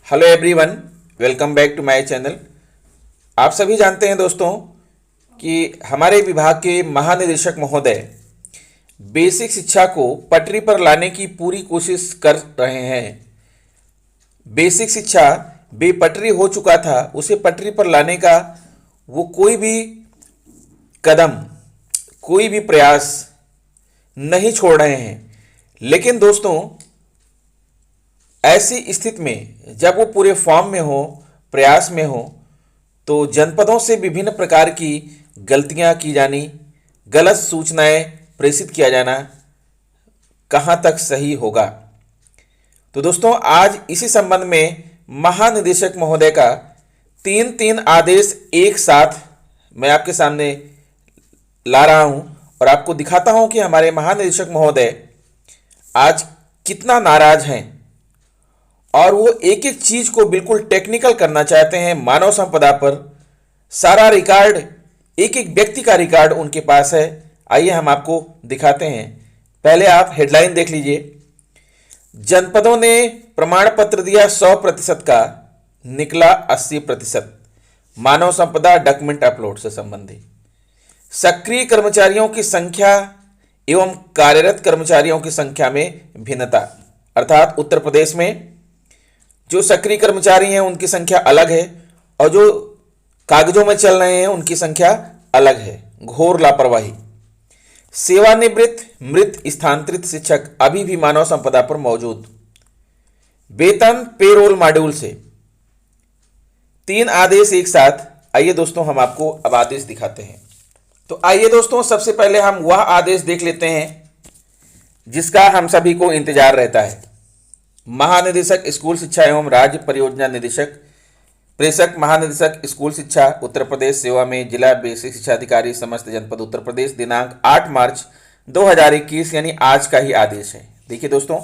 Hello everyone, welcome back to my channel. आप सभी जानते हैं दोस्तों कि हमारे विभाग के महानिदेशक महोदय बेसिक शिक्षा को पटरी पर लाने की पूरी कोशिश कर रहे हैं। बेसिक शिक्षा बेपटरी हो चुका था, उसे पटरी पर लाने का वो कोई भी कदम, कोई भी प्रयास नहीं छोड़ रहे हैं। लेकिन दोस्तों, ऐसी स्थिति में जब वो पूरे फॉर्म में हो, प्रयास में हो, तो जनपदों से विभिन्न प्रकार की गलतियां की जानी, गलत सूचनाएं प्रेषित किया जाना कहां तक सही होगा। तो दोस्तों, आज इसी संबंध में महानिदेशक महोदय का तीन आदेश एक साथ मैं आपके सामने ला रहा हूं और आपको दिखाता हूं कि हमारे महानिदेशक महोदय आज कितना नाराज हैं और वो एक एक चीज को बिल्कुल टेक्निकल करना चाहते हैं। मानव संपदा पर सारा रिकॉर्ड, एक एक व्यक्ति का रिकॉर्ड उनके पास है। आइए हम आपको दिखाते हैं। पहले आप हेडलाइन देख लीजिए। जनपदों ने प्रमाण पत्र दिया 100% का, निकला 80%। मानव संपदा डॉक्यूमेंट अपलोड से संबंधित सक्रिय कर्मचारियों की संख्या एवं कार्यरत कर्मचारियों की संख्या में भिन्नता, अर्थात उत्तर प्रदेश में जो सक्रिय कर्मचारी हैं उनकी संख्या अलग है और जो कागजों में चल रहे हैं उनकी संख्या अलग है। घोर लापरवाही। सेवानिवृत्त मृत स्थानांतरित शिक्षक अभी भी मानव संपदा पर मौजूद। वेतन पेरोल मॉड्यूल से 3 आदेश एक साथ। आइए दोस्तों, हम आपको अब आदेश दिखाते हैं। तो आइए दोस्तों, सबसे पहले हम वह आदेश देख लेते हैं जिसका हम सभी को इंतजार रहता है। महानिदेशक स्कूल शिक्षा एवं राज्य परियोजना निदेशक प्रेषक महानिदेशक स्कूल शिक्षा उत्तर प्रदेश सेवा में जिला बेसिक शिक्षा अधिकारी समस्त जनपद उत्तर प्रदेश, दिनांक 8 मार्च 2021 यानी आज का ही आदेश है। देखिए दोस्तों,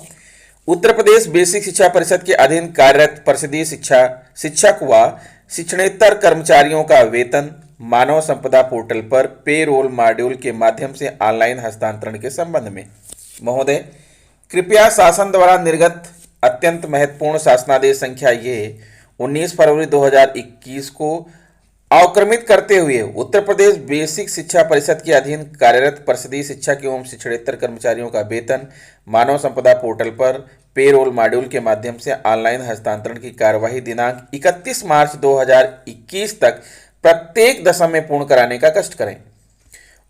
उत्तर प्रदेश बेसिक शिक्षा परिषद के अधीन कार्यरत परिषदीय शिक्षक व शिक्षणेतर कर्मचारियों का वेतन मानव संपदा पोर्टल पर पेरोल मॉड्यूल के माध्यम से ऑनलाइन हस्तांतरण के संबंध में महोदय कृपया शासन द्वारा निर्गत अत्यंत महत्वपूर्ण शासनादेश संख्या ये 19 फरवरी 2021 को अवक्रमित करते हुए उत्तर प्रदेश बेसिक शिक्षा परिषद के अधीन कार्यरत परिषदीय शिक्षक एवं शिक्षणेतर कर्मचारियों का वेतन मानव संपदा पोर्टल पर पेरोल मॉड्यूल के माध्यम से ऑनलाइन हस्तांतरण की कार्यवाही दिनांक 31 मार्च 2021 तक प्रत्येक दशा में पूर्ण कराने का कष्ट करें।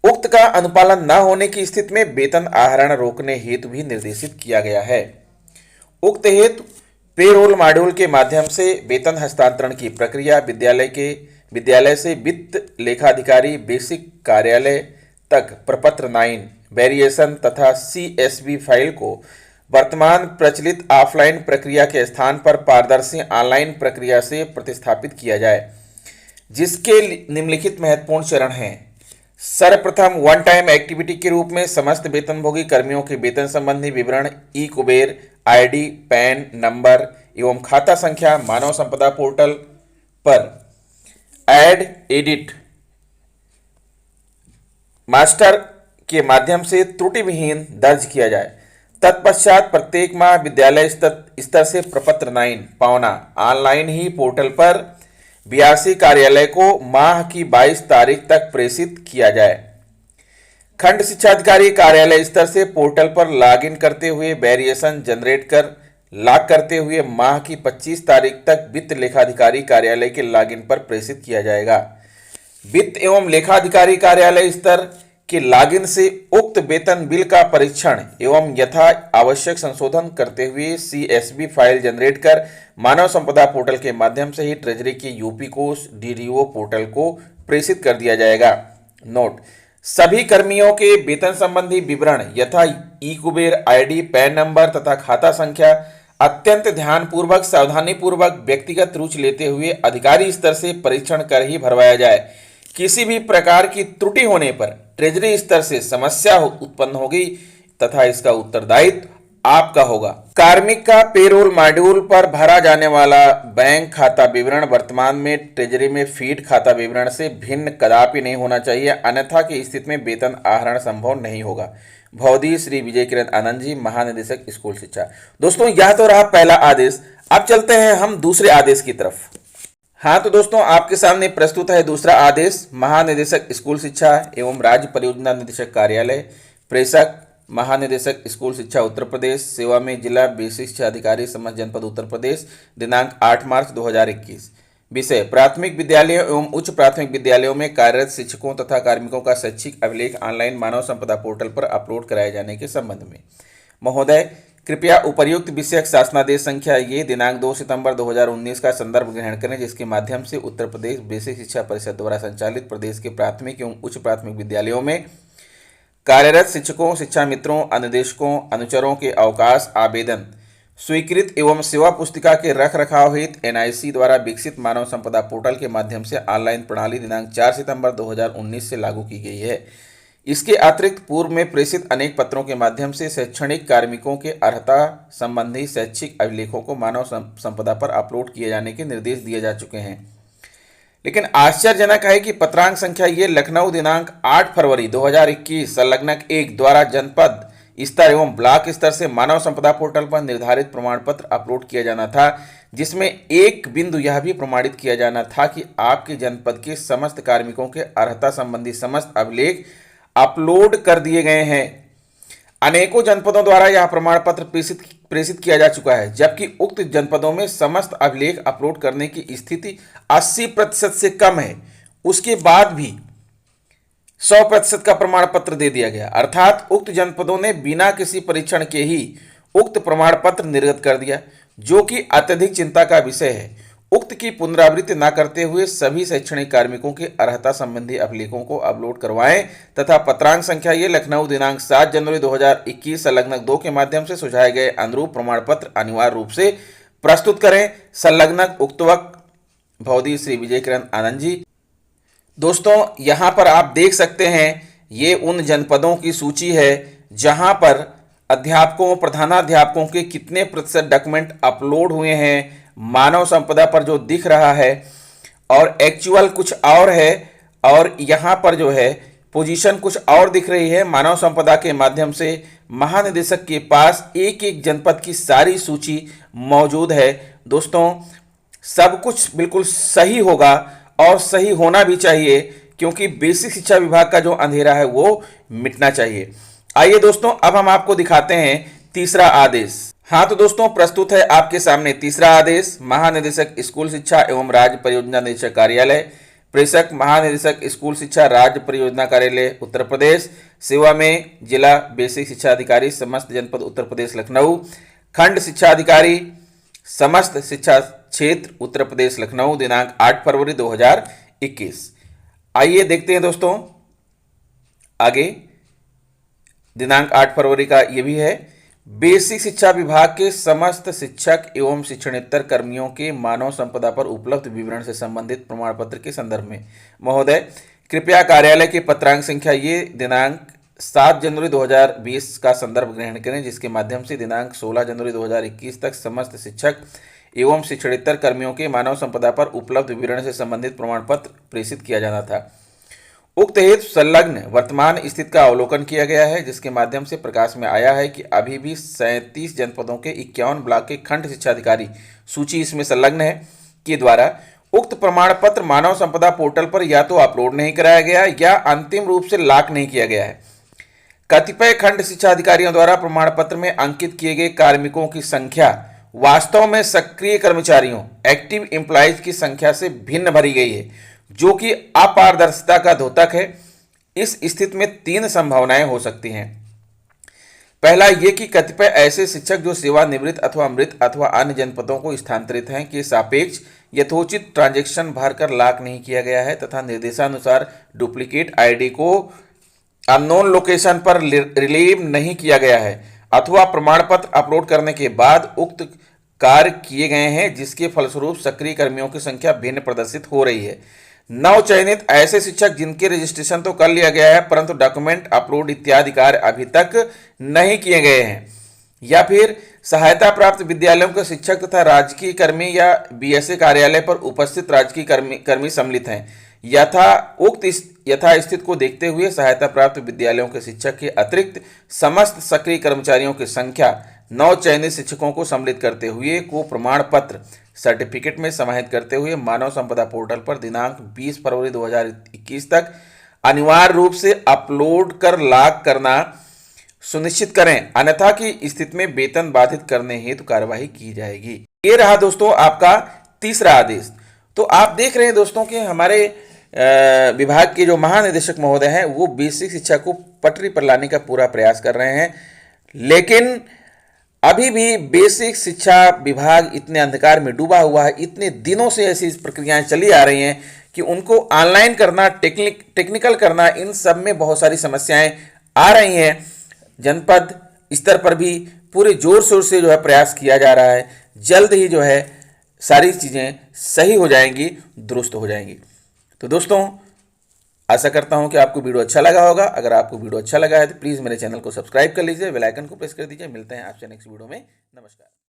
उक्त का अनुपालन न होने की स्थिति में वेतन आहरण रोकने हेतु भी निर्देशित किया गया है। उक्त हेतु पेरोल मॉड्यूल के माध्यम से वेतन हस्तांतरण की प्रक्रिया विद्यालय से वित्त लेखाधिकारी बेसिक कार्यालय तक प्रपत्र 9 वेरिएशन तथा CSV फाइल को वर्तमान प्रचलित ऑफलाइन प्रक्रिया के स्थान पर पारदर्शी ऑनलाइन प्रक्रिया से प्रतिस्थापित किया जाए, जिसके निम्नलिखित महत्वपूर्ण चरण हैं। सर्वप्रथम वन टाइम एक्टिविटी के रूप में समस्त वेतनभोगी कर्मियों के वेतन संबंधी विवरण ई कुबेर ID, पैन नंबर एवं खाता संख्या मानव संपदा पोर्टल पर ऐड एडिट मास्टर के माध्यम से त्रुटि विहीन दर्ज किया जाए। तत्पश्चात प्रत्येक माह विद्यालय स्तर से प्रपत्र 9 पावना ऑनलाइन ही पोर्टल पर 82 कार्यालय को माह की 22 तारीख तक प्रेषित किया जाए। खंड शिक्षा अधिकारी कार्यालय स्तर से पोर्टल पर लॉगिन करते हुए वेरिएशन जनरेट कर लॉक करते हुए माह की 25 तारीख तक वित्त लेखाधिकारी कार्यालय के लॉगिन पर प्रेषित किया जाएगा। वित्त एवं लेखाधिकारी कार्यालय स्तर के लॉगिन से उक्त वेतन बिल का परीक्षण एवं यथा आवश्यक संशोधन करते हुए CSV फाइल जनरेट कर मानव संपदा पोर्टल के माध्यम से ही ट्रेजरी के यूपी कोष DDO पोर्टल को प्रेषित कर दिया जाएगा। नोट: सभी कर्मियों के वेतन संबंधी विवरण यथा ई कुबेर ID, पैन नंबर तथा खाता संख्या अत्यंत ध्यानपूर्वक, सावधानीपूर्वक, व्यक्तिगत रुचि लेते हुए अधिकारी स्तर से परीक्षण कर ही भरवाया जाए। किसी भी प्रकार की त्रुटि होने पर ट्रेजरी स्तर से समस्या उत्पन्न होगी तथा इसका उत्तरदायित्व आपका होगा। कार्मिक का पेरोल मॉड्यूल पर भरा जाने वाला बैंक खाता विवरण वर्तमान में ट्रेजरी में फीड खाता विवरण से भिन्न कदापि नहीं होना चाहिए, अन्यथा की स्थिति में वेतन आहरण संभव नहीं होगा। भौदी श्री विजय किरण आनंद जी, महानिदेशक स्कूल शिक्षा। दोस्तों यह तो रहा पहला आदेश। अब चलते हैं हम दूसरे आदेश की तरफ। हाँ तो दोस्तों आपके सामने प्रस्तुत है दूसरा आदेश। महानिदेशक स्कूल शिक्षा एवं राज्य परियोजना निदेशक कार्यालय, प्रेषक महानिदेशक स्कूल शिक्षा उत्तर प्रदेश, सेवा में जिला बेसिक शिक्षा अधिकारी समस्त जनपद उत्तर प्रदेश, दिनांक 8 मार्च 2021। विषय प्राथमिक विद्यालयों एवं उच्च प्राथमिक विद्यालयों में कार्यरत शिक्षकों तथा कार्मिकों का शैक्षिक अभिलेख ऑनलाइन मानव संपदा पोर्टल पर अपलोड कराए जाने के संबंध में। महोदय कृपया उपर्युक्त विषयक शासनादेश संख्या ये दिनांक 2 सितंबर 2019 का संदर्भ ग्रहण करें, जिसके माध्यम से उत्तर प्रदेश बेसिक शिक्षा परिषद द्वारा संचालित प्रदेश के प्राथमिक एवं उच्च प्राथमिक विद्यालयों में कार्यरत शिक्षकों, शिक्षा मित्रों, अनुदेशकों, अनुचरों के अवकाश आवेदन स्वीकृत एवं सेवा पुस्तिका के रख रखाव हेतु एनआईसी द्वारा विकसित मानव संपदा पोर्टल के माध्यम से ऑनलाइन प्रणाली दिनांक 4 सितंबर 2019 से लागू की गई है। इसके अतिरिक्त पूर्व में प्रेषित अनेक पत्रों के माध्यम से शैक्षणिक कार्मिकों के अर्हता संबंधी शैक्षिक अभिलेखों को मानव संपदा पर अपलोड किए जाने के निर्देश दिए जा चुके हैं। लेकिन आश्चर्यजनक है कि पत्रांक संख्या ये लखनऊ दिनांक 8 फरवरी 2021 संलग्नक 1 द्वारा जनपद स्तर एवं ब्लॉक स्तर से मानव संपदा पोर्टल पर निर्धारित प्रमाण पत्र अपलोड किया जाना था, जिसमें एक बिंदु यह भी प्रमाणित किया जाना था कि आपके जनपद के समस्त कार्मिकों के अर्हता संबंधी समस्त अभिलेख अपलोड कर दिए गए हैं। अनेकों जनपदों द्वारा यह प्रमाण पत्र प्रेषित किया जा चुका है, जबकि उक्त जनपदों में समस्त अभिलेख अपलोड करने की स्थिति 80% से कम है। उसके बाद भी 100% का प्रमाण पत्र दे दिया गया, अर्थात उक्त जनपदों ने बिना किसी परीक्षण के ही उक्त प्रमाण पत्र निर्गत कर दिया, जो कि अत्यधिक चिंता का विषय है। उक्त की पुनरावृत्ति न करते हुए सभी शैक्षणिक कार्मिकों के अर्हता संबंधी अभिलेखों को अपलोड करवाएं तथा पत्रांक संख्या ये लखनऊ दिनांक 7 जनवरी 2021 संलग्नक 2 के माध्यम से सुझाए गए अनुरूप प्रमाण पत्र अनिवार्य रूप से प्रस्तुत करें। संलग्नक उक्तवक भौदी श्री विजय किरण आनंद जी। दोस्तों यहाँ पर आप देख सकते हैं ये उन जनपदों की सूची है जहाँ पर अध्यापकों, प्रधानाध्यापकों के कितने प्रतिशत डॉक्यूमेंट अपलोड हुए हैं मानव संपदा पर जो दिख रहा है, और एक्चुअल कुछ और है और यहाँ पर जो है पोजीशन कुछ और दिख रही है। मानव संपदा के माध्यम से महानिदेशक के पास एक एक जनपद की सारी सूची मौजूद है। दोस्तों सब कुछ बिल्कुल सही होगा और सही होना भी चाहिए, क्योंकि बेसिक शिक्षा विभाग का जो अंधेरा है वो मिटना चाहिए। आइए दोस्तों अब हम आपको दिखाते हैं तीसरा आदेश। हाँ तो दोस्तों प्रस्तुत है आपके सामने तीसरा आदेश। महानिदेशक स्कूल शिक्षा एवं राज्य परियोजना निदेशक कार्यालय, प्रेषक महानिदेशक स्कूल शिक्षा राज्य परियोजना कार्यालय उत्तर प्रदेश, सेवा में जिला बेसिक शिक्षा अधिकारी समस्त जनपद उत्तर प्रदेश लखनऊ, खंड शिक्षा अधिकारी समस्त शिक्षा क्षेत्र उत्तर प्रदेश लखनऊ, दिनांक 8 फरवरी 2021। आइए देखते हैं दोस्तों आगे। दिनांक 8 फरवरी का ये भी है। बेसिक शिक्षा विभाग के समस्त शिक्षक एवं शिक्षणेतर कर्मियों के मानव संपदा पर उपलब्ध विवरण से संबंधित प्रमाण पत्र के संदर्भ में महोदय कृपया कार्यालय के पत्रांक संख्या ये दिनांक 7 जनवरी 2020 का संदर्भ ग्रहण करें, जिसके माध्यम से दिनांक 16 जनवरी 2021 तक समस्त शिक्षक एवं शिक्षणेतर कर्मियों के मानव संपदा पर उपलब्ध विवरण से संबंधित प्रमाण पत्र प्रेषित किया जाना था। उक्त हेतु संलग्न वर्तमान स्थिति का अवलोकन किया गया है, जिसके माध्यम से प्रकाश में आया है कि अभी भी 37 जनपदों के 51 ब्लॉक के खंड शिक्षा अधिकारी सूची इसमें संलग्न है के द्वारा उक्त प्रमाण पत्र मानव संपदा पोर्टल पर या तो अपलोड नहीं कराया गया या अंतिम रूप से लॉक नहीं किया गया है। कतिपय खंड शिक्षा अधिकारियों द्वारा प्रमाण पत्र में अंकित किए गए कार्मिकों की संख्या वास्तव में सक्रिय कर्मचारियों एक्टिव एम्प्लॉयज की संख्या से भिन्न भरी गई है, जो कि अपारदर्शिता का द्योतक है। इस स्थिति में 3 संभावनाएं हो सकती हैं। पहला ये कि कतिपय ऐसे शिक्षक जो सेवानिवृत्त अथवा मृत अथवा अन्य जनपदों को स्थानांतरित हैं के सापेक्ष यथोचित ट्रांजैक्शन भरकर लॉक नहीं किया गया है तथा निर्देशानुसार डुप्लीकेट आईडी को अननोन लोकेशन पर रिलीव नहीं किया गया है, अथवा प्रमाण पत्र अपलोड करने के बाद उक्त कार्य किए गए हैं, जिसके फलस्वरूप सक्रिय कर्मियों की संख्या भिन्न प्रदर्शित हो रही है। नव चयनित ऐसे शिक्षक जिनके रजिस्ट्रेशन तो कर लिया गया है परंतु डॉक्यूमेंट अपलोड इत्यादि कार्य अभी तक नहीं किए गए हैं, या फिर सहायता प्राप्त विद्यालयों के शिक्षक तथा राजकीय कर्मी या बीएसए कार्यालय पर उपस्थित राजकीय कर्मी सम्मिलित हैं, यथास्थिति को देखते हुए सहायता प्राप्त विद्यालयों के शिक्षक के अतिरिक्त समस्त सक्रिय कर्मचारियों की संख्या 9 चयनित शिक्षकों को सम्मिलित करते हुए को प्रमाण पत्र सर्टिफिकेट में समाहित करते हुए मानव संपदा पोर्टल पर दिनांक 20 फरवरी 2021 तक अनिवार्य रूप से अपलोड कर लॉक करना सुनिश्चित करें, अन्यथा की स्थिति में वेतन बाधित करने हेतु कार्यवाही की जाएगी। ये रहा दोस्तों आपका तीसरा आदेश। तो आप देख रहे हैं दोस्तों कि हमारे विभाग के जो महानिदेशक महोदय हैं वो बेसिक शिक्षा को पटरी पर लाने का पूरा प्रयास कर रहे हैं, लेकिन अभी भी बेसिक शिक्षा विभाग इतने अंधकार में डूबा हुआ है। इतने दिनों से ऐसी प्रक्रियाएं चली आ रही हैं कि उनको ऑनलाइन करना, टेक्निकल करना, इन सब में बहुत सारी समस्याएं आ रही हैं। जनपद स्तर पर भी पूरे जोर शोर से जो है प्रयास किया जा रहा है। जल्द ही जो है सारी चीज़ें सही हो जाएंगी, दुरुस्त हो जाएंगी। तो दोस्तों आशा करता हूं कि आपको वीडियो अच्छा लगा होगा। अगर आपको वीडियो अच्छा लगा है तो प्लीज़ मेरे चैनल को सब्सक्राइब कर लीजिए, बेल आइकन को प्रेस कर दीजिए। मिलते हैं आपसे नेक्स्ट वीडियो में। नमस्कार।